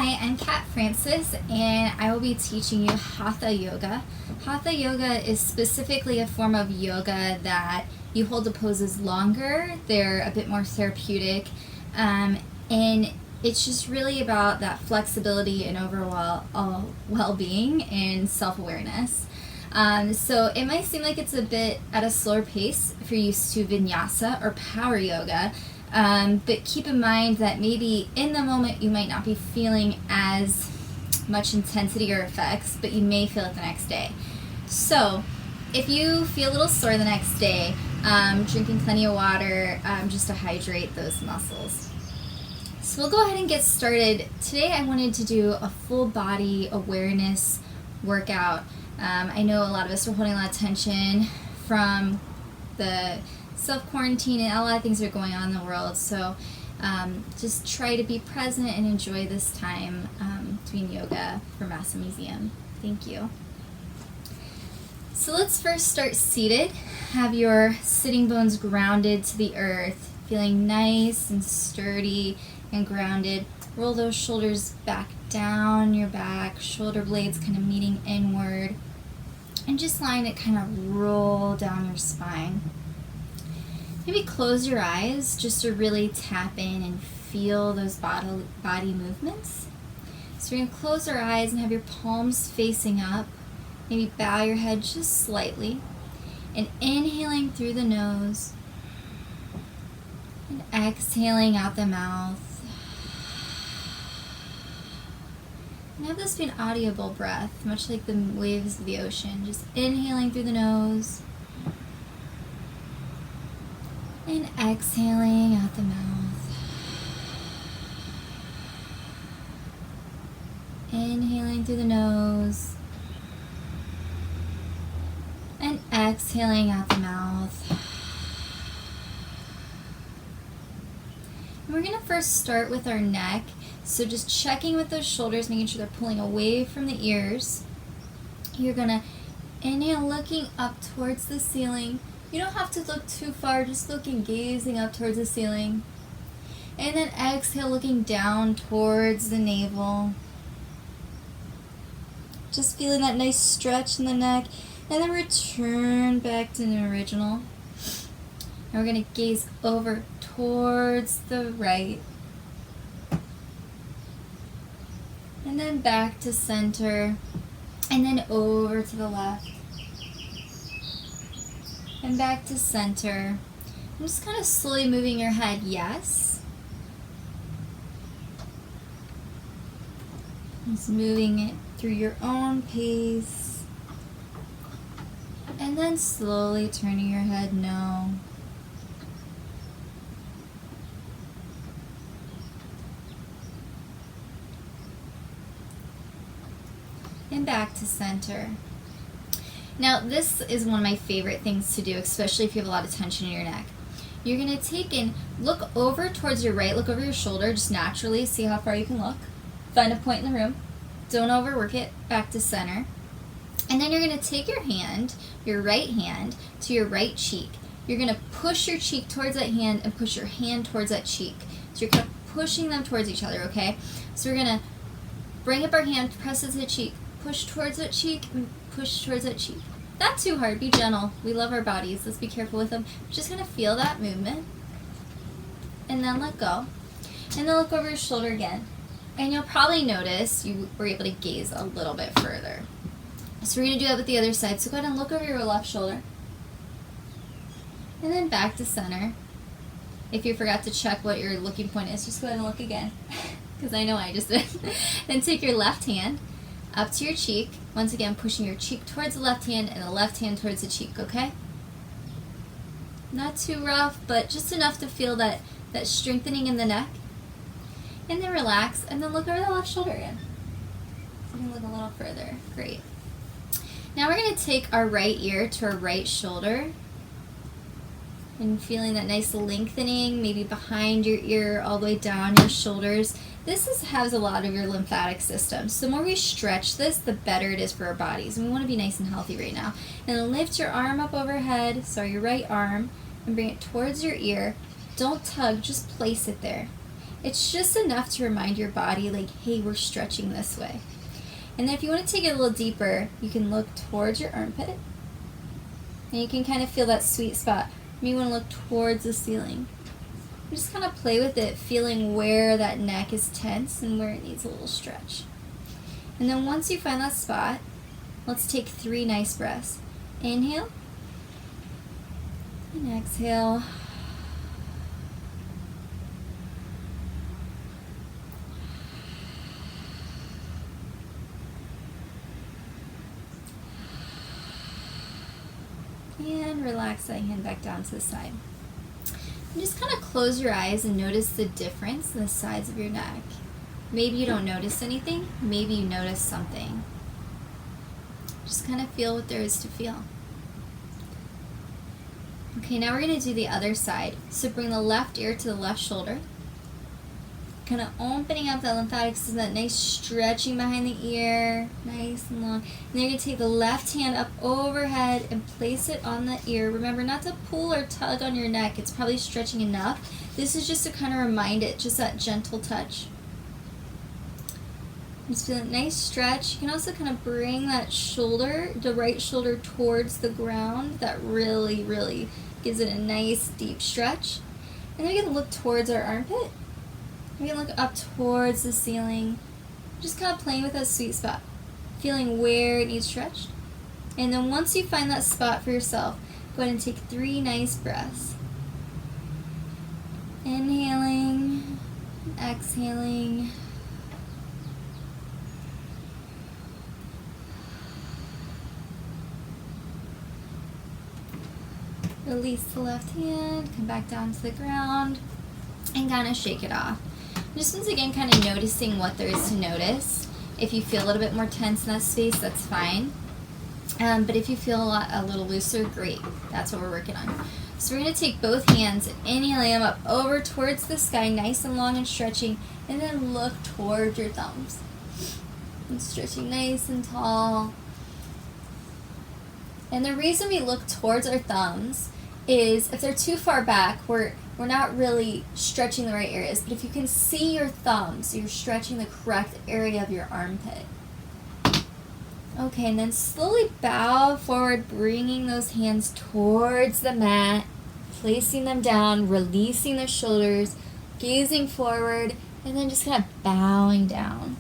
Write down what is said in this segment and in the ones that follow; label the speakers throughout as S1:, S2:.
S1: Hi, I'm Kat Francis, and I will be teaching you Hatha Yoga. Hatha Yoga is specifically a form of yoga that you hold the poses longer, they're a bit more therapeutic, and it's just really about that flexibility and overall well-being and self-awareness. So it might seem like it's a bit at a slower pace if you're used to vinyasa or power yoga, but keep in mind that maybe in the moment you might not be feeling as much intensity or effects, but you may feel it the next day. So if you feel a little sore the next day, drinking plenty of water just to hydrate those muscles. So we'll go ahead and get started. Today I wanted to do a full body awareness workout. I know a lot of us are holding a lot of tension from the self-quarantine and a lot of things are going on in the world, so just try to be present and enjoy this time doing yoga for MassMu Museum. Thank you. So let's first start seated. Have your sitting bones grounded to the earth, feeling nice and sturdy and grounded. Roll those shoulders back down your back, shoulder blades kind of meeting inward, and just letting it kind of roll down your spine. Maybe close your eyes just to really tap in and feel those body movements. So we're going to close our eyes and have your palms facing up. Maybe bow your head just slightly. And inhaling through the nose. And exhaling out the mouth. And have this be an audible breath, much like the waves of the ocean. Just inhaling through the nose. And exhaling out the mouth. Inhaling through the nose. And exhaling out the mouth. And we're going to first start with our neck. So just checking with those shoulders, making sure they're pulling away from the ears. You're going to inhale, looking up towards the ceiling. You don't have to look too far, just looking, gazing up towards the ceiling. And then exhale, looking down towards the navel. Just feeling that nice stretch in the neck. And then return back to the original. And we're going to gaze over towards the right. And then back to center. And then over to the left. And back to center. I'm just kind of slowly moving your head, yes. Just moving it through your own pace. And then slowly turning your head, no. And back to center. Now, this is one of my favorite things to do, especially if you have a lot of tension in your neck. You're going to take and look over towards your right, look over your shoulder, just naturally, see how far you can look. Find a point in the room. Don't overwork it. Back to center. And then you're going to take your hand, your right hand, to your right cheek. You're going to push your cheek towards that hand and push your hand towards that cheek. So you're kind of pushing them towards each other, okay? So we're going to bring up our hand, press it to the cheek, push towards that cheek, and push towards that cheek. Not too hard, be gentle. We love our bodies, let's be careful with them. Just gonna feel that movement. And then let go. And then look over your shoulder again. And you'll probably notice you were able to gaze a little bit further. So we're gonna do that with the other side. So go ahead and look over your left shoulder. And then back to center. If you forgot to check what your looking point is, just go ahead and look again. Because I know I just did. Then take your left hand up to your cheek. Once again, pushing your cheek towards the left hand and the left hand towards the cheek, okay? Not too rough, but just enough to feel that strengthening in the neck. And then relax, and then look over the left shoulder again. So you can look a little further. Great. Now we're going to take our right ear to our right shoulder. And feeling that nice lengthening, maybe behind your ear, all the way down your shoulders. This has a lot of your lymphatic system. So the more we stretch this, the better it is for our bodies. And we want to be nice and healthy right now. And then lift your arm up overhead, your right arm, and bring it towards your ear. Don't tug, just place it there. It's just enough to remind your body, like, hey, we're stretching this way. And then if you want to take it a little deeper, you can look towards your armpit. And you can kind of feel that sweet spot. You want to look towards the ceiling. Just kind of play with it, feeling where that neck is tense and where it needs a little stretch. And then once you find that spot, let's take 3 nice breaths. Inhale. And exhale. And relax that hand back down to the side. And just kind of close your eyes and notice the difference in the sides of your neck. Maybe you don't notice anything, maybe you notice something. Just kind of feel what there is to feel. Okay, now we're going to do the other side. So bring the left ear to the left shoulder. Kind of opening up that lymphatic system, that nice stretching behind the ear, nice and long. And then you're going to take the left hand up overhead and place it on the ear. Remember not to pull or tug on your neck. It's probably stretching enough. This is just to kind of remind it, just that gentle touch. Just feel a nice stretch. You can also kind of bring that shoulder, the right shoulder towards the ground. That really, really gives it a nice deep stretch. And then we're going to look towards our armpit. We can look up towards the ceiling, just kind of playing with that sweet spot, feeling where it needs stretched. And then once you find that spot for yourself, go ahead and take 3 nice breaths. Inhaling, exhaling. Release the left hand, come back down to the ground, and kind of shake it off. Just once again, kind of noticing what there is to notice. If you feel a little bit more tense in that space, that's fine. But if you feel a little looser, great. That's what we're working on. So we're going to take both hands and inhale them up over towards the sky, nice and long and stretching, and then look towards your thumbs. And stretching nice and tall. And the reason we look towards our thumbs is if they're too far back, we're not really stretching the right areas. But if you can see your thumbs, you're stretching the correct area of your armpit. Okay, and then slowly bow forward, bringing those hands towards the mat, placing them down, releasing the shoulders, gazing forward, and then just kind of bowing down.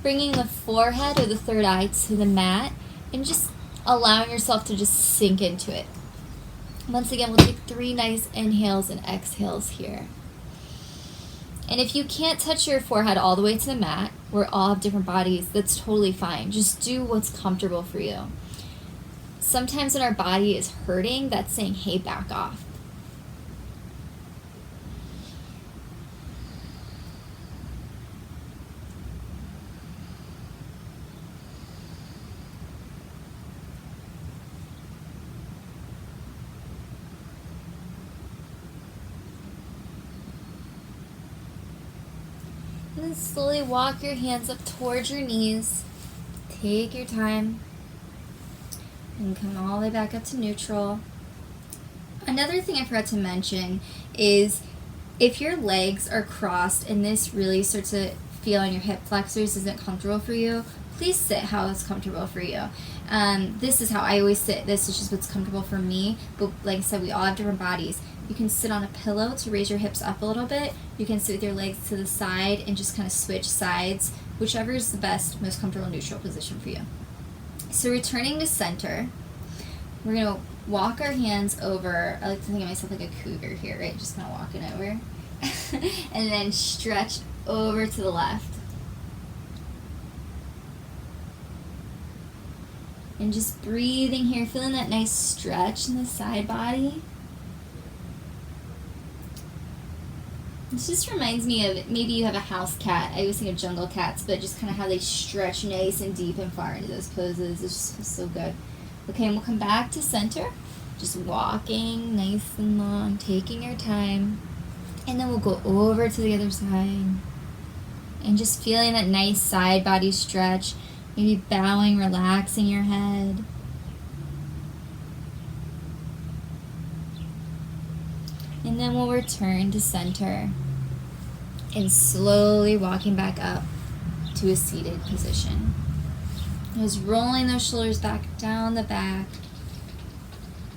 S1: Bringing the forehead or the third eye to the mat, and just allowing yourself to just sink into it. Once again, we'll take 3 nice inhales and exhales here. And if you can't touch your forehead all the way to the mat, we all have different bodies, that's totally fine. Just do what's comfortable for you. Sometimes when our body is hurting, that's saying, hey, back off. And then slowly walk your hands up towards your knees. Take your time. And come all the way back up to neutral. Another thing I forgot to mention is if your legs are crossed and this really starts to feel on your hip flexors isn't comfortable for you, please sit how it's comfortable for you. This is how I always sit. This is just what's comfortable for me. But like I said, we all have different bodies. You can sit on a pillow to raise your hips up a little bit. You can sit with your legs to the side and just kind of switch sides, whichever is the best, most comfortable neutral position for you. So returning to center, we're going to walk our hands over. I like to think of myself like a cougar here, right? Just kind of walking over. And then stretch over to the left. And just breathing here, feeling that nice stretch in the side body. This just reminds me of, maybe you have a house cat. I always think of jungle cats, but just kind of how they stretch nice and deep and far into those poses. It just feels so good. Okay, and we'll come back to center. Just walking nice and long, taking your time. And then we'll go over to the other side. And just feeling that nice side body stretch. Maybe bowing, relaxing your head. And then we'll return to center. And slowly walking back up to a seated position. Just rolling those shoulders back down the back.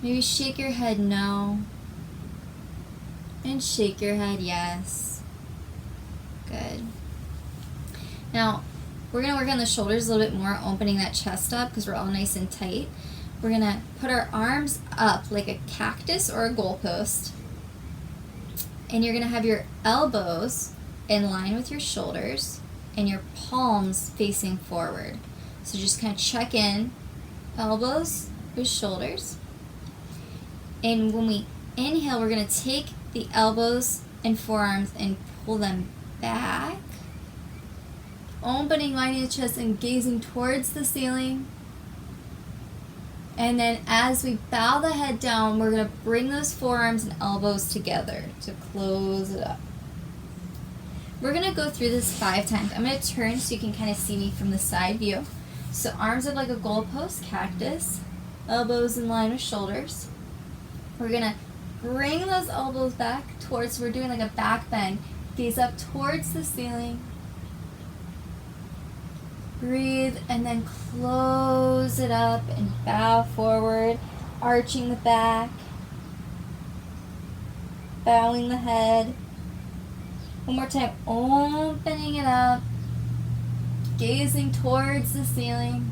S1: Maybe shake your head no. And shake your head yes. Good. Now, we're going to work on the shoulders a little bit more, opening that chest up because we're all nice and tight. We're going to put our arms up like a cactus or a goalpost. And you're going to have your elbows in line with your shoulders and your palms facing forward. So just kind of check in, elbows with shoulders. And when we inhale, we're going to take the elbows and forearms and pull them back. Opening, lining the chest and gazing towards the ceiling. And then as we bow the head down, we're going to bring those forearms and elbows together to close it up. We're going to go through this 5 times. I'm going to turn so you can kind of see me from the side view. So arms up like a goalpost, cactus, elbows in line with shoulders. We're going to bring those elbows back towards, we're doing like a back bend. Gaze up towards the ceiling. Breathe and then close it up and bow forward, arching the back, bowing the head. One more time, opening it up, gazing towards the ceiling.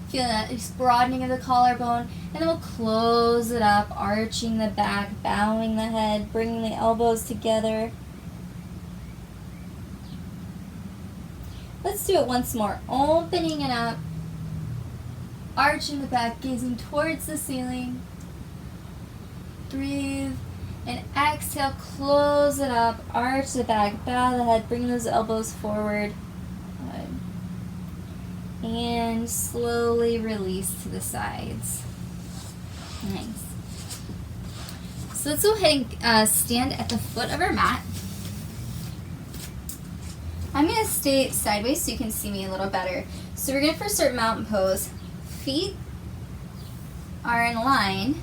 S1: Feeling that broadening of the collarbone, and then we'll close it up, arching the back, bowing the head, bringing the elbows together. Let's do it once more. Opening it up, arching the back, gazing towards the ceiling. Breathe, and exhale, close it up, arch the back, bow the head, bring those elbows forward. Good. And slowly release to the sides. Nice. So let's go ahead and stand at the foot of our mat. I'm going to stay sideways so you can see me a little better. So we're going to first start mountain pose. Feet are in line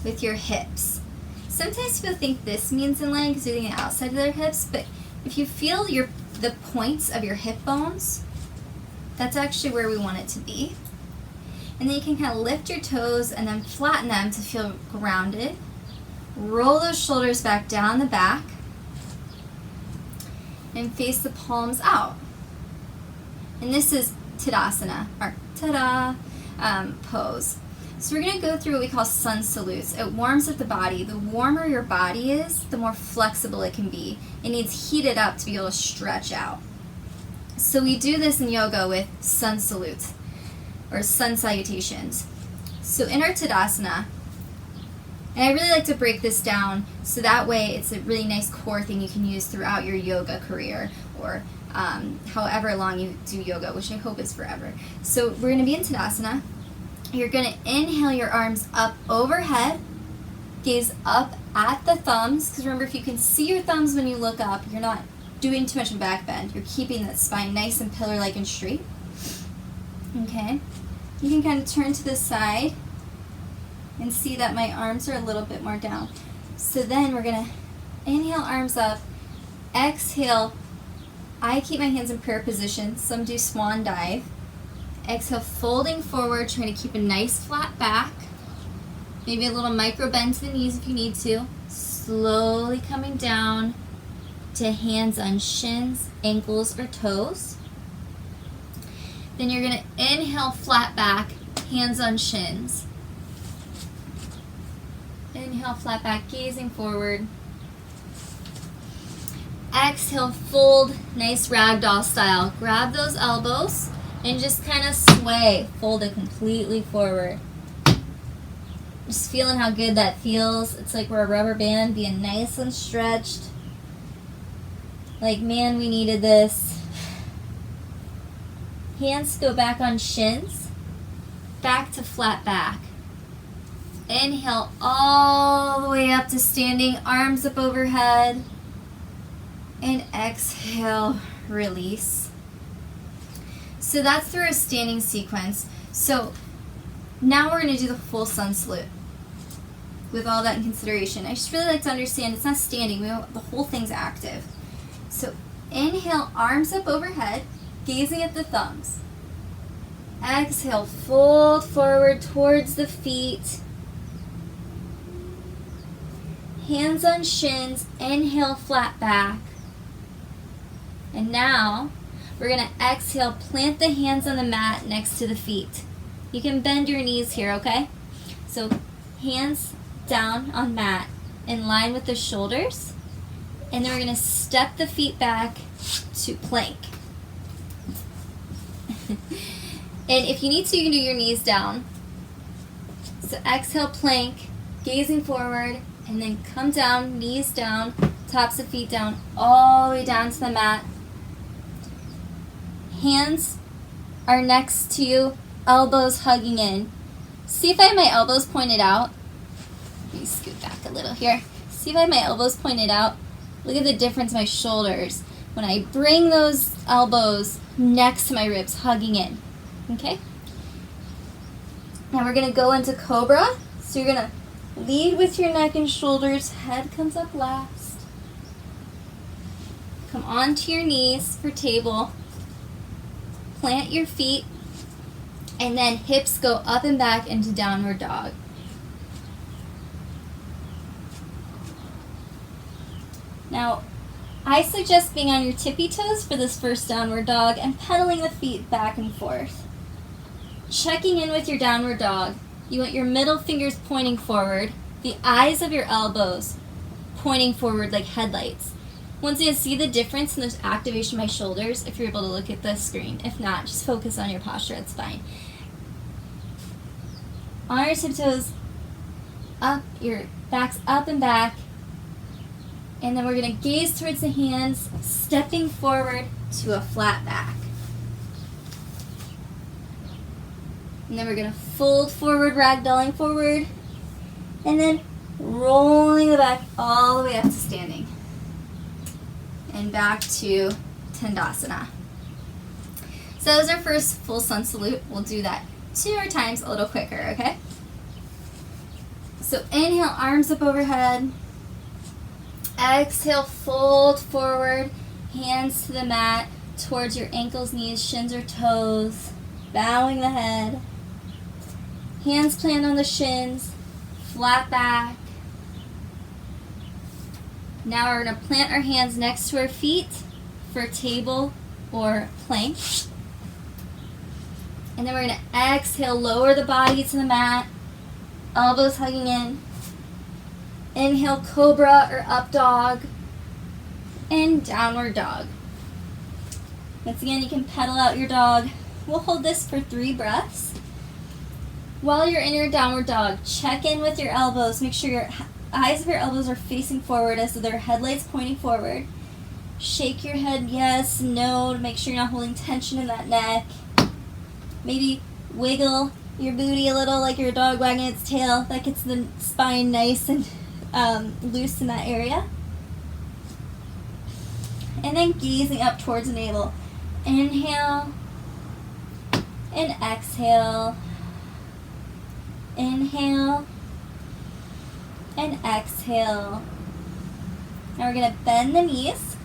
S1: with your hips. Sometimes people think this means in line because they're doing it outside of their hips, but if you feel the points of your hip bones, that's actually where we want it to be. And then you can kind of lift your toes and then flatten them to feel grounded. Roll those shoulders back down the back. And face the palms out. And this is Tadasana, or Tada pose. So we're going to go through what we call sun salutes. It warms up the body. The warmer your body is, the more flexible it can be. It needs heated up to be able to stretch out. So we do this in yoga with sun salutes, or sun salutations. So in our Tadasana, and I really like to break this down so that way it's a really nice core thing you can use throughout your yoga career or however long you do yoga, which I hope is forever. So we're going to be in Tadasana. You're going to inhale your arms up overhead, gaze up at the thumbs, because remember, if you can see your thumbs when you look up, you're not doing too much of a back bend. You're keeping that spine nice and pillar-like and straight. Okay. You can kind of turn to the side and see that my arms are a little bit more down. So then we're going to inhale, arms up, exhale. I keep my hands in prayer position. Some do swan dive. Exhale, folding forward, trying to keep a nice flat back. Maybe a little micro bend to the knees if you need to. Slowly coming down to hands on shins, ankles, or toes. Then you're going to inhale, flat back, hands on shins. Inhale, flat back, gazing forward. Exhale, fold, nice ragdoll style. Grab those elbows and just kind of sway, fold it completely forward. Just feeling how good that feels. It's like we're a rubber band being nice and stretched. Like, man, we needed this. Hands go back on shins, back to flat back. Inhale all the way up to standing, arms up overhead. And exhale, release. So that's through a standing sequence. So now we're going to do the full sun salute. with all that in consideration. I just really like to understand it's not standing. The whole thing's active. So inhale, arms up overhead, gazing at the thumbs. Exhale, fold forward towards the feet. Hands on shins, inhale, flat back. And now, we're going to exhale, plant the hands on the mat next to the feet. You can bend your knees here, okay? So, hands down on mat in line with the shoulders. And then we're going to step the feet back to plank. And if you need to, you can do your knees down. So exhale, plank, gazing forward, and then come down, knees down, tops of feet down, all the way down to the mat. Hands are next to you, elbows hugging in. See if I have my elbows pointed out. Let me scoot back a little here. See if I have my elbows pointed out. Look at the difference in my shoulders when I bring those elbows next to my ribs, hugging in. Okay? Now we're going to go into Cobra. So you're going to lead with your neck and shoulders. Head comes up last. Come onto your knees for table. Plant your feet. And then hips go up and back into downward dog. Now, I suggest being on your tippy toes for this first downward dog and pedaling the feet back and forth. Checking in with your downward dog, you want your middle fingers pointing forward, the eyes of your elbows pointing forward like headlights. Once you see the difference in this activation of my shoulders, if you're able to look at the screen. If not, just focus on your posture, it's fine. On your tiptoes, up, your back's up and back. And then we're going to gaze towards the hands, stepping forward to a flat back. And then we're going to fold forward, ragdolling forward. And then rolling the back all the way up to standing. And back to Tadasana. So that was our first full sun salute. We'll do that 2 more times a little quicker, okay? So inhale, arms up overhead. Exhale, fold forward, hands to the mat, towards your ankles, knees, shins, or toes, bowing the head. Hands plant on the shins, flat back. Now we're going to plant our hands next to our feet for table or plank. And then we're going to exhale, lower the body to the mat, elbows hugging in. Inhale, Cobra or up dog, and downward dog. Once again, you can pedal out your dog. We'll hold this for 3 breaths. While you're in your downward dog, check in with your elbows. Make sure your eyes of your elbows are facing forward as though they're headlights pointing forward. Shake your head yes, no, to make sure you're not holding tension in that neck. Maybe wiggle your booty a little like your dog wagging its tail. That gets the spine nice and loose in that area. And then gazing up towards the navel. Inhale and exhale. Inhale and exhale. Now we're going to bend the knees,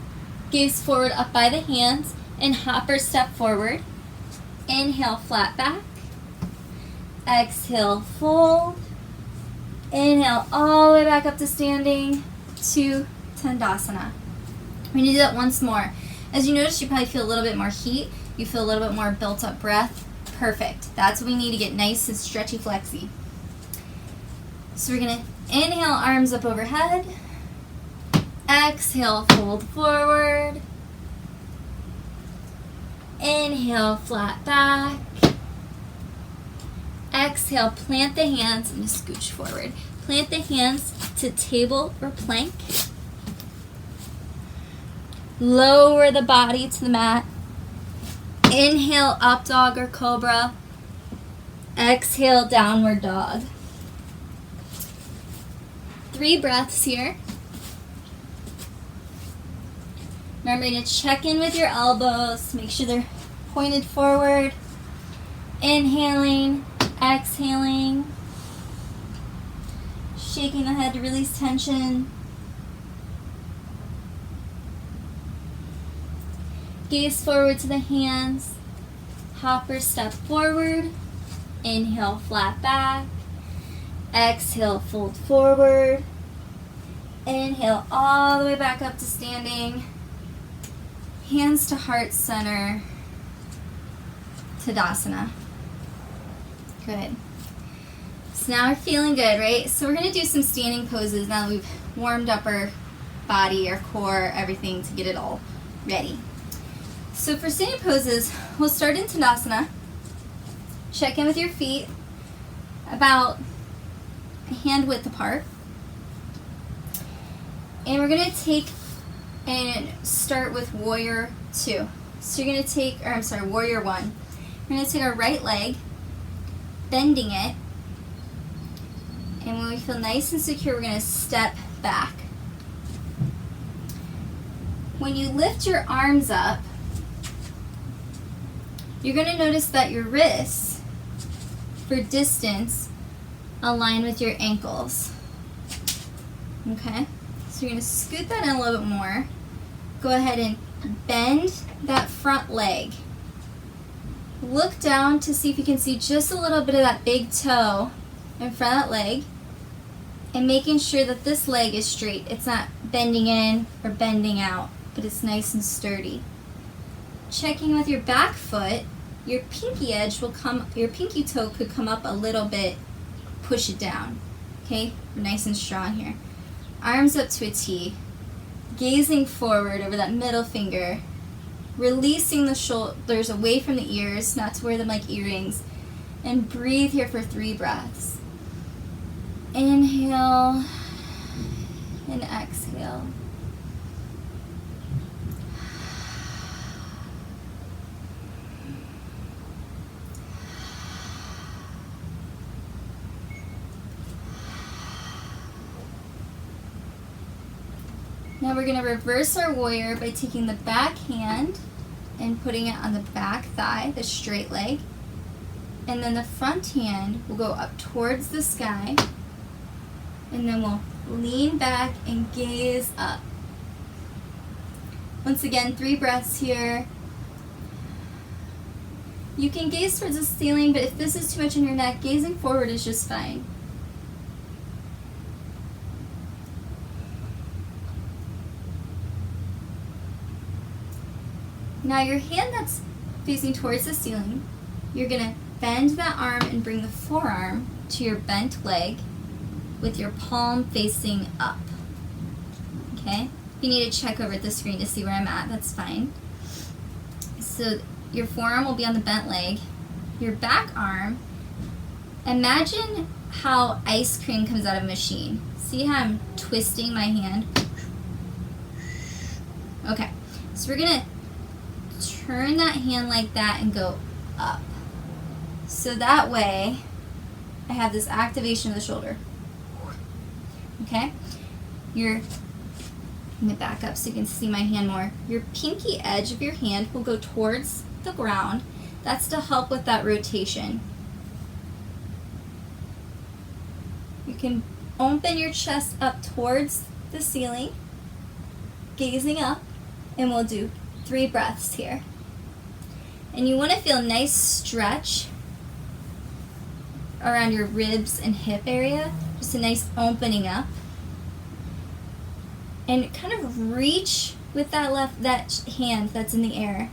S1: gaze forward up by the hands, and hop or step forward. Inhale, flat back. Exhale, fold. Inhale, all the way back up to standing to Tadasana. We're going to do that once more. As you notice, you probably feel a little bit more heat. You feel a little bit more built up breath. Perfect. That's what we need to get nice and stretchy, flexy. So we're going to inhale, arms up overhead. Exhale, fold forward. Inhale, flat back. Exhale, plant the hands and just scooch forward. Plant the hands to table or plank. Lower the body to the mat. Inhale, up dog or cobra. Exhale, downward dog. 3 breaths here. Remember to check in with your elbows. Make sure they're pointed forward. Inhaling, exhaling. Shaking the head to release tension. Gaze forward to the hands. Hopper step forward. Inhale, flat back. Exhale, fold forward. Inhale all the way back up to standing. Hands to heart center. Tadasana. Good. So now we're feeling good, right? So we're going to do some standing poses now that we've warmed up our body, our core, everything to get it all ready. So for standing poses, we'll start in Tadasana. Check in with your feet about a hand width apart. And we're going to take and start with Warrior 2. So you're going to take, Warrior 1. We're going to take our right leg, bending it, and when we feel nice and secure, we're going to step back. When you lift your arms up, you're going to notice that your wrists, for distance, align with your ankles. Okay? So you're going to scoot that in a little bit more. Go ahead and bend that front leg. Look down to see if you can see just a little bit of that big toe in front of that leg, and making sure that this leg is straight. It's not bending in or bending out, but it's nice and sturdy. Checking with your back foot, your pinky edge will come, your pinky toe could come up a little bit, push it down. Okay, we're nice and strong here. Arms up to a T, gazing forward over that middle finger, releasing the shoulders away from the ears, not to wear them like earrings, and breathe here for 3 breaths. Inhale and exhale. Now we're going to reverse our warrior by taking the back hand and putting it on the back thigh, the straight leg. And then the front hand will go up towards the sky. And then we'll lean back and gaze up. Once again, 3 breaths here. You can gaze towards the ceiling, but if this is too much in your neck, gazing forward is just fine. Now your hand that's facing towards the ceiling, you're going to bend that arm and bring the forearm to your bent leg with your palm facing up. Okay? If you need to check over at the screen to see where I'm at, that's fine. So your forearm will be on the bent leg. Your back arm, imagine how ice cream comes out of a machine. See how I'm twisting my hand? Okay, so we're going to turn that hand like that and go up. So that way, I have this activation of the shoulder. Okay? I'm going to back up so you can see my hand more. Your pinky edge of your hand will go towards the ground. That's to help with that rotation. You can open your chest up towards the ceiling, gazing up, and we'll do 3 breaths here. And you want to feel a nice stretch around your ribs and hip area, just a nice opening up. And kind of reach with that hand that's in the air.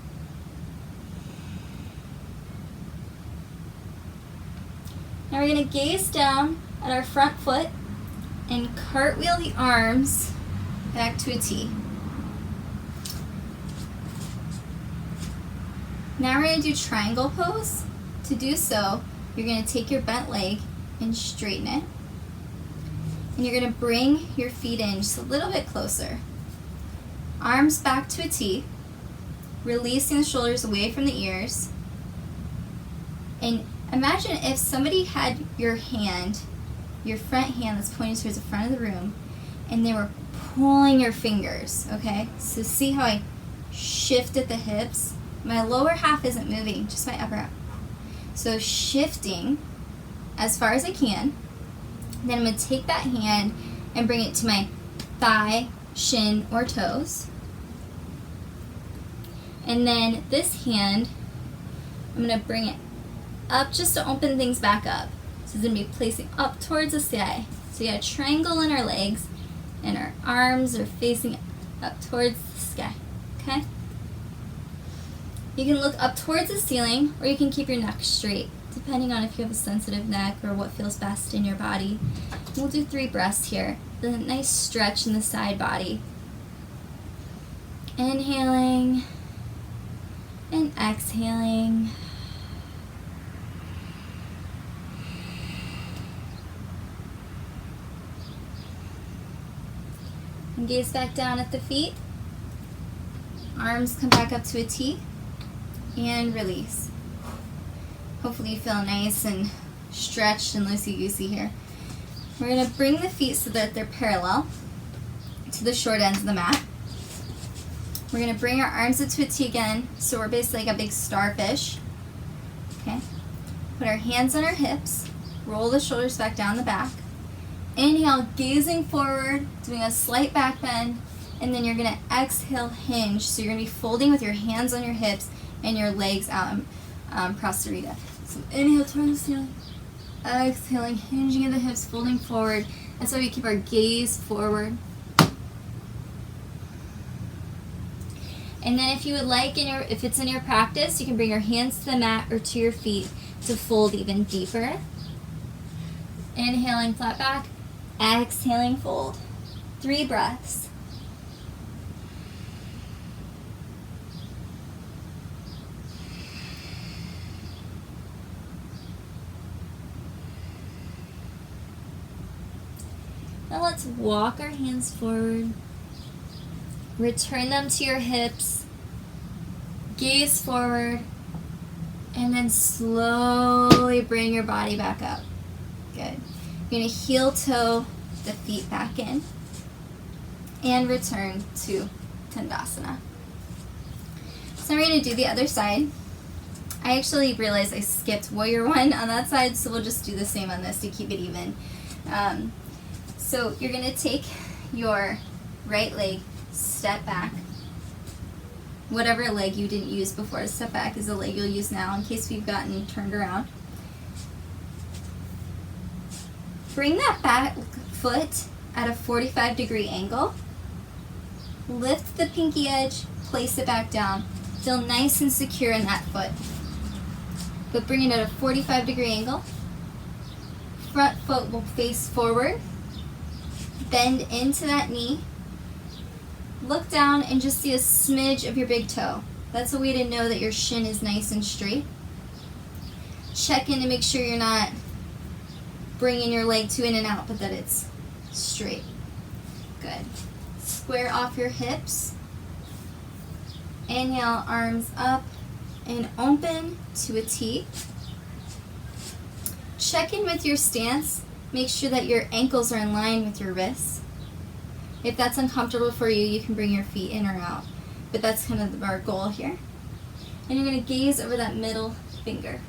S1: Now we're going to gaze down at our front foot and cartwheel the arms back to a T. Now we're going to do triangle pose. To do so, you're going to take your bent leg and straighten it. And you're going to bring your feet in just a little bit closer. Arms back to a T, releasing the shoulders away from the ears. And imagine if somebody had your hand, your front hand that's pointing towards the front of the room, and they were pulling your fingers, okay? So see how I shifted the hips? My lower half isn't moving, just my upper half. So shifting as far as I can, Then I'm going to take that hand and bring it to my thigh, shin, or toes. And then this hand, I'm going to bring it up just to open things back up. So it's going to be placing up towards the sky. So you got a triangle in our legs, and our arms are facing up towards the sky. Okay? You can look up towards the ceiling, or you can keep your neck straight, depending on if you have a sensitive neck or what feels best in your body. We'll do 3 breaths here. The nice stretch in the side body. Inhaling and exhaling. And gaze back down at the feet. Arms come back up to a T. And release. Hopefully you feel nice and stretched and loosey-goosey here. We're going to bring the feet so that they're parallel to the short ends of the mat. We're going to bring our arms up to a T again, so we're basically like a big starfish. Okay. Put our hands on our hips. Roll the shoulders back down the back. Inhale, gazing forward, doing a slight back bend, and then you're going to exhale, hinge. So you're going to be folding with your hands on your hips and your legs out in Prasarita. So inhale towards the ceiling. Exhaling, hinging at the hips, folding forward. That's why we keep our gaze forward. And then if you would like, if it's in your practice, you can bring your hands to the mat or to your feet to fold even deeper. Inhaling, flat back. Exhaling, fold. 3 breaths. Now let's walk our hands forward. Return them to your hips. Gaze forward. And then slowly bring your body back up. Good. You're going to heel toe the feet back in. And return to Tadasana. So we're going to do the other side. I actually realized I skipped Warrior 1 on that side, so we'll just do the same on this to keep it even. So you're going to take your right leg, step back. Whatever leg you didn't use before to step back is the leg you'll use now in case we've gotten turned around. Bring that back foot at a 45-degree angle. Lift the pinky edge, place it back down. Feel nice and secure in that foot. But bring it at a 45-degree angle. Front foot will face forward. Bend into that knee. Look down and just see a smidge of your big toe. That's a way to know that your shin is nice and straight. Check in to make sure you're not bringing your leg too in and out, but that it's straight. Good. Square off your hips. Inhale, arms up and open to a T. Check in with your stance. Make sure that your ankles are in line with your wrists. If that's uncomfortable for you, you can bring your feet in or out. But that's kind of our goal here. And you're going to gaze over that middle finger.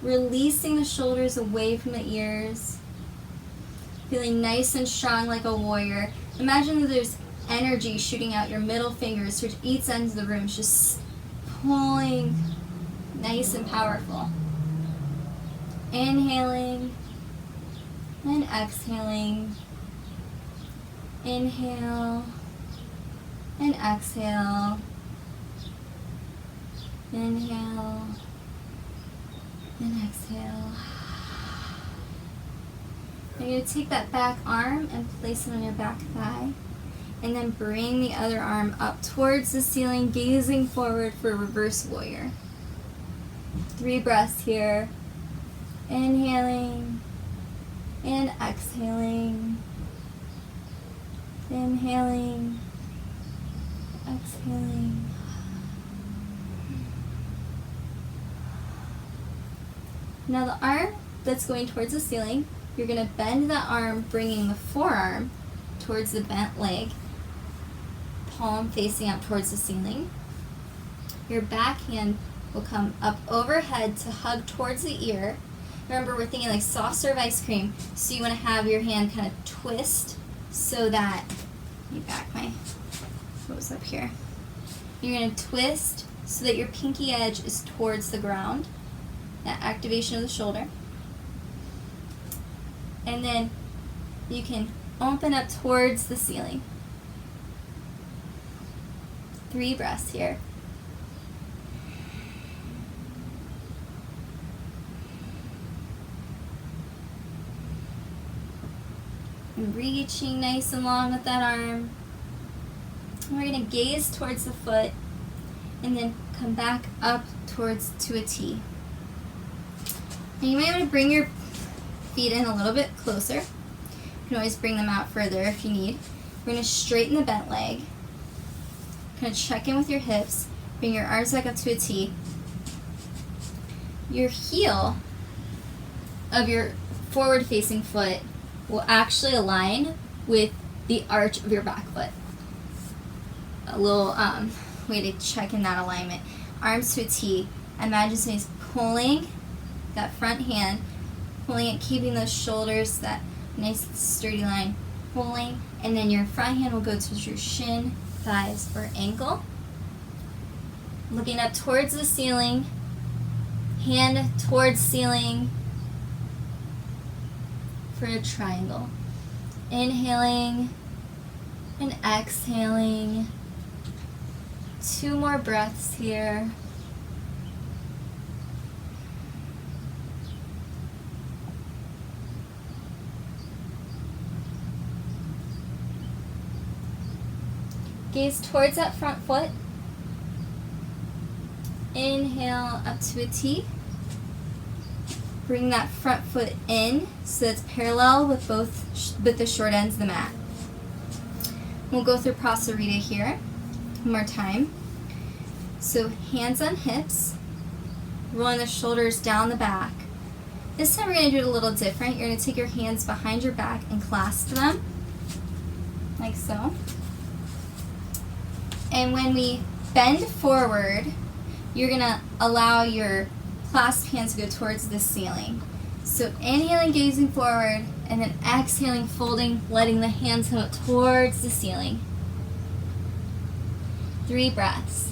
S1: Releasing the shoulders away from the ears. Feeling nice and strong like a warrior. Imagine that there's energy shooting out your middle fingers towards each end of the room. Just pulling nice and powerful. Inhaling. And exhaling. Inhale. And exhale. Inhale. And exhale. Now you're going to take that back arm and place it on your back thigh. And then bring the other arm up towards the ceiling, gazing forward for a reverse warrior. 3 breaths here. Inhaling. And exhaling. Inhaling. Exhaling. Now the arm that's going towards the ceiling, you're going to bend that arm, bringing the forearm towards the bent leg, palm facing up towards the ceiling. Your back hand will come up overhead to hug towards the ear, Remember, we're thinking like soft serve ice cream, so you want to have your hand kind of twist so that, let me back my, what was up here? You're going to twist so that your pinky edge is towards the ground, that activation of the shoulder. And then you can open up towards the ceiling. 3 breaths here. And reaching nice and long with that arm. And we're going to gaze towards the foot and then come back up towards to a T. And you might want to bring your feet in a little bit closer. You can always bring them out further if you need. We're going to straighten the bent leg. Kind of check in with your hips. Bring your arms back up to a T. Your heel of your forward-facing foot will actually align with the arch of your back foot. A little way to check in that alignment. Arms to a T. Imagine somebody's pulling that front hand, pulling it, keeping those shoulders, that nice sturdy line, pulling, and then your front hand will go to your shin, thighs, or ankle. Looking up towards the ceiling, hand towards ceiling for a triangle. Inhaling and exhaling. 2 more breaths here. Gaze towards that front foot. Inhale up to a T. Bring that front foot in so it's parallel with with the short ends of the mat. We'll go through Prasarita here one more time. So hands on hips, rolling the shoulders down the back. This time we're going to do it a little different. You're going to take your hands behind your back and clasp them, like so. And when we bend forward, you're going to allow your clasped hands to go towards the ceiling. So inhaling, gazing forward, and then exhaling, folding, letting the hands come up towards the ceiling. 3 breaths.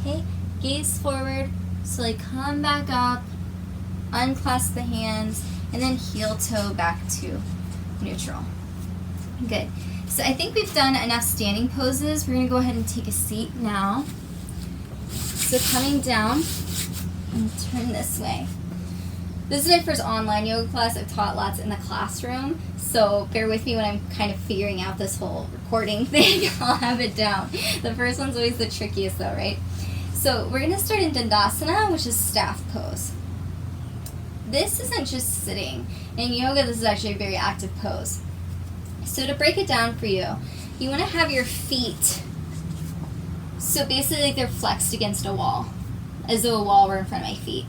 S1: Okay, gaze forward, slowly come back up, unclasp the hands, and then heel toe back to neutral. Good. So I think we've done enough standing poses. We're going to go ahead and take a seat now. So coming down, and turn this way. This is my first online yoga class. I've taught lots in the classroom, so bear with me when I'm kind of figuring out this whole recording thing. I'll have it down. The first one's always the trickiest though, right? So we're going to start in Tadasana, which is staff pose. This isn't just sitting. In yoga, this is actually a very active pose. So to break it down for you, you want to have your feet, so basically like they're flexed against a wall, as though a wall were in front of my feet.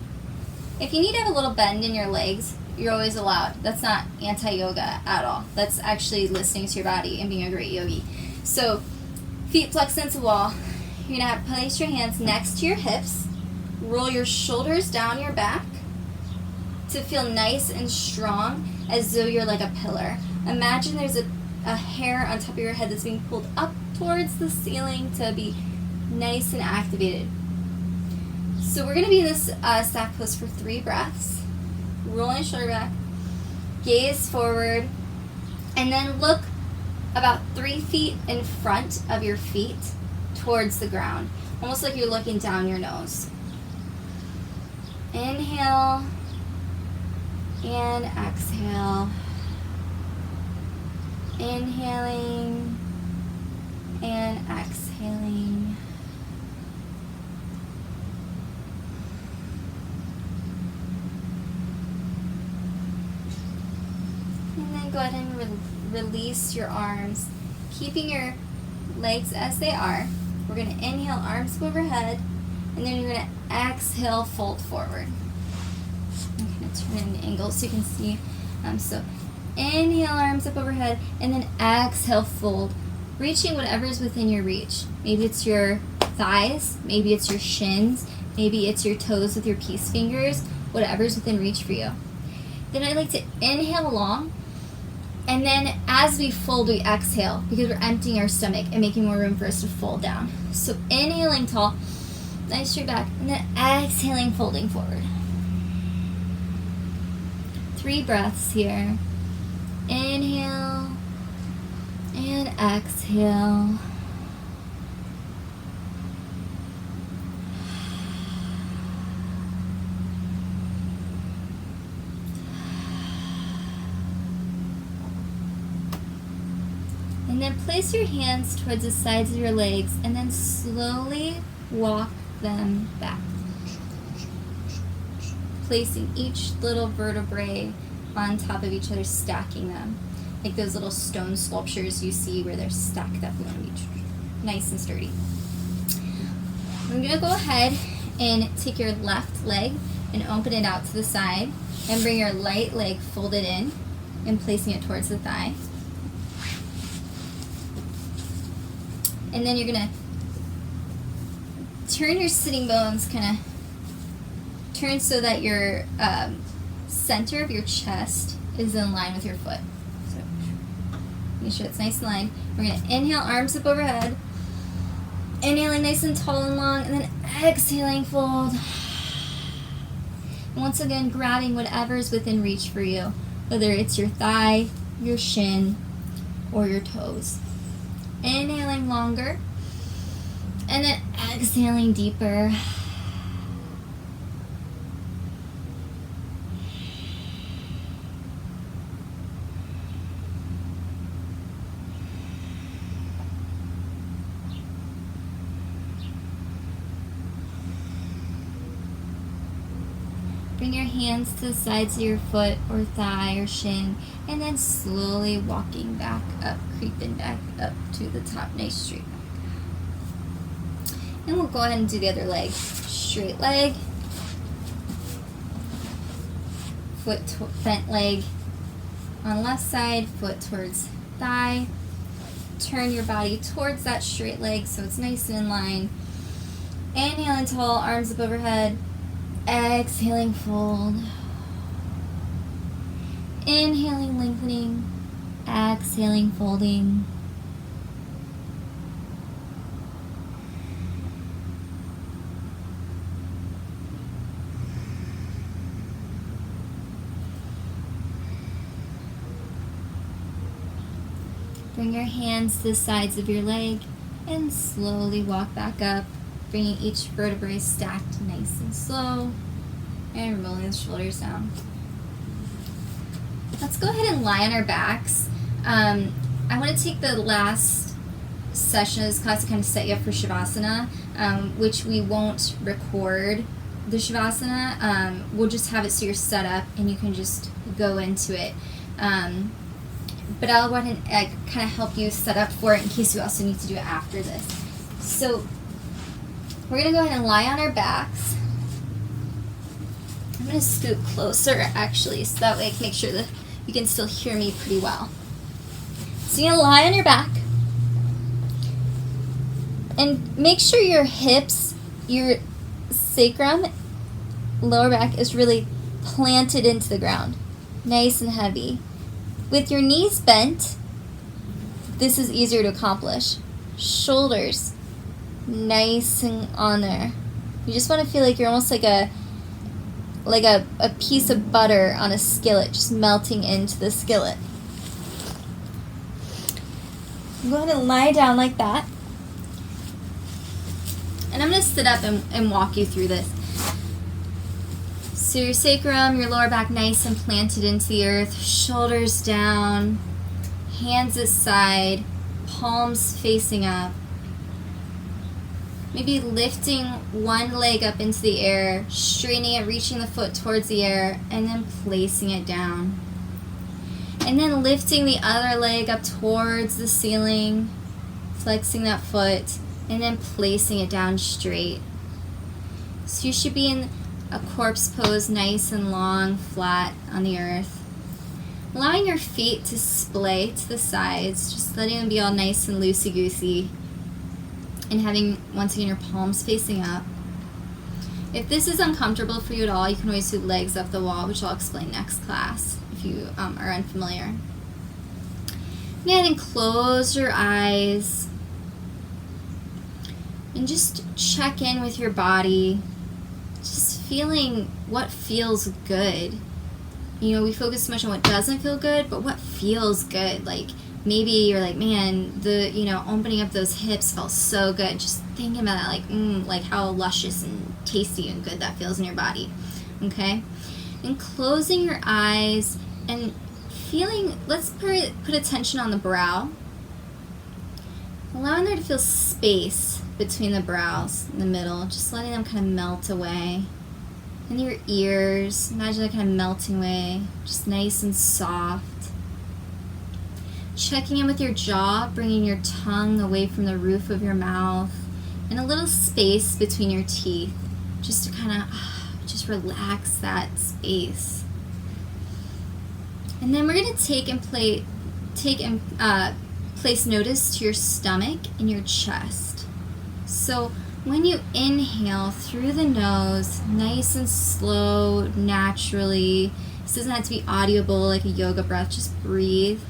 S1: If you need to have a little bend in your legs, you're always allowed. That's not anti-yoga at all. That's actually listening to your body and being a great yogi. So feet flexed against a wall. You're going to place your hands next to your hips. Roll your shoulders down your back to feel nice and strong, as though you're like a pillar. Imagine there's a hair on top of your head that's being pulled up towards the ceiling to be nice and activated. So we're going to be in this staff pose for 3 breaths. Rolling shoulder back, gaze forward, and then look about 3 feet in front of your feet towards the ground, almost like you're looking down your nose. Inhale and exhale. Inhaling and exhaling. And then go ahead and release your arms, keeping your legs as they are. We're going to inhale, arms go overhead, and then you're going to exhale, fold forward. I'm going to turn in the angle so you can see. So Inhale, arms up overhead, and then exhale, fold. Reaching whatever's within your reach. Maybe it's your thighs, maybe it's your shins, maybe it's your toes with your peace fingers, whatever's within reach for you. Then I like to inhale long, and then as we fold, we exhale because we're emptying our stomach and making more room for us to fold down. So inhaling tall, nice straight back, and then exhaling, folding forward. 3 breaths here. Inhale and exhale. And then place your hands towards the sides of your legs and then slowly walk them back. Placing each little vertebrae on top of each other, stacking them. Like those little stone sculptures you see where they're stacked up on each, nice and sturdy. I'm going to go ahead and take your left leg and open it out to the side and bring your right leg folded in and placing it towards the thigh. And then you're going to turn your sitting bones, kind of turn so that your center of your chest is in line with your foot. So make sure it's nice and lined. We're going to inhale, arms up overhead. Inhaling nice and tall and long, and then exhaling, fold. And once again, grabbing whatever's within reach for you, whether it's your thigh, your shin, or your toes. Inhaling longer, and then exhaling deeper. Bring your hands to the sides of your foot or thigh or shin, and then slowly walking back up, creeping back up to the top, nice straight back. And we'll go ahead and do the other leg. Straight leg, foot bent leg on left side, foot towards thigh. Turn your body towards that straight leg so it's nice and in line. Inhaling tall, arms up overhead. Exhaling, fold. Inhaling, lengthening. Exhaling, folding. Bring your hands to the sides of your leg and slowly walk back up, bringing each vertebrae stacked nice and slow, and rolling the shoulders down. Let's go ahead and lie on our backs. I want to take the last session of this class to kind of set you up for Shavasana, which we won't record the Shavasana. We'll just have it so you're set up and you can just go into it. But I'll go ahead and kind of help you set up for it in case you also need to do it after this. So we're going to go ahead and lie on our backs. I'm going to scoot closer, actually, so that way I can make sure that you can still hear me pretty well. So you're going to lie on your back. And make sure your hips, your sacrum, lower back is really planted into the ground. Nice and heavy. With your knees bent, this is easier to accomplish. Shoulders nice and on there. You just want to feel like you're almost like a piece of butter on a skillet, just melting into the skillet. Go ahead and lie down like that. And I'm going to sit up and walk you through this. So your sacrum, your lower back nice and planted into the earth, shoulders down, hands aside, palms facing up. Maybe lifting one leg up into the air, straightening it, reaching the foot towards the air, and then placing it down. And then lifting the other leg up towards the ceiling, flexing that foot, and then placing it down straight. So you should be in a corpse pose, nice and long, flat on the earth. Allowing your feet to splay to the sides, just letting them be all nice and loosey-goosey. And having, once again, your palms facing up. If this is uncomfortable for you at all, you can always do legs up the wall, which I'll explain next class if you are unfamiliar. Go ahead and close your eyes. And just check in with your body. Just feeling what feels good. You know, we focus so much on what doesn't feel good, but what feels good. Like, maybe you're like, man, opening up those hips felt so good. Just thinking about that, like how luscious and tasty and good that feels in your body. Okay? And closing your eyes and feeling, let's put attention on the brow. Allowing there to feel space between the brows in the middle. Just letting them kind of melt away. And your ears, imagine they're kind of melting away. Just nice and soft. Checking in with your jaw, bringing your tongue away from the roof of your mouth, and a little space between your teeth, just to kind of just relax that space. And then we're going to place notice to your stomach and your chest. So when you inhale through the nose, nice and slow, naturally, this doesn't have to be audible like a yoga breath, just breathe.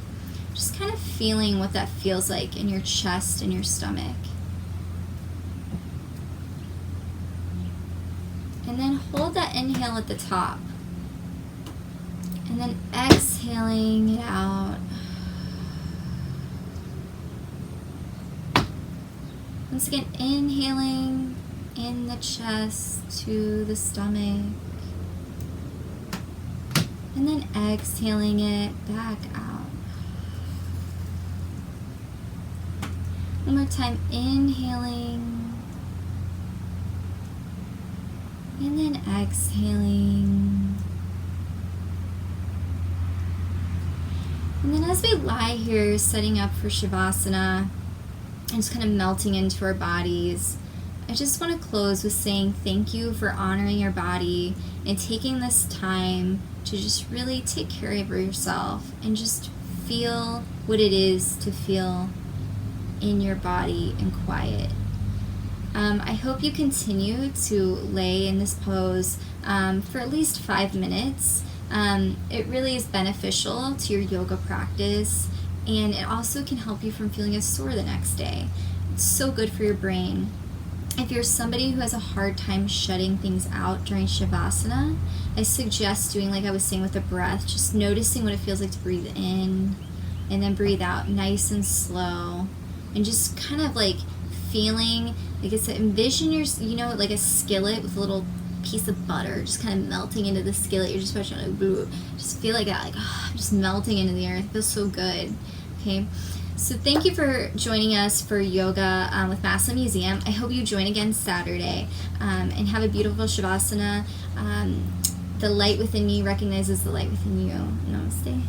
S1: Just kind of feeling what that feels like in your chest and your stomach. And then hold that inhale at the top. And then exhaling it out. Once again, inhaling in the chest to the stomach. And then exhaling it back out. One more time, inhaling, and then exhaling. And then as we lie here, setting up for Shavasana, and just kind of melting into our bodies, I just want to close with saying thank you for honoring your body and taking this time to just really take care of yourself and just feel what it is to feel in your body and quiet. I hope you continue to lay in this pose for at least 5 minutes. It really is beneficial to your yoga practice, and it also can help you from feeling as sore the next day. It's so good for your brain. If you're somebody who has a hard time shutting things out during Shavasana, I suggest doing like I was saying with the breath, just noticing what it feels like to breathe in and then breathe out nice and slow. And just kind of like feeling, like it's envision like a skillet with a little piece of butter just kind of melting into the skillet. You're just watching like, just feel like that, like just melting into the earth. It feels so good. Okay, so thank you for joining us for yoga with MassMu Museum. I hope you join again Saturday and have a beautiful Shavasana. The light within me recognizes the light within you. Namaste.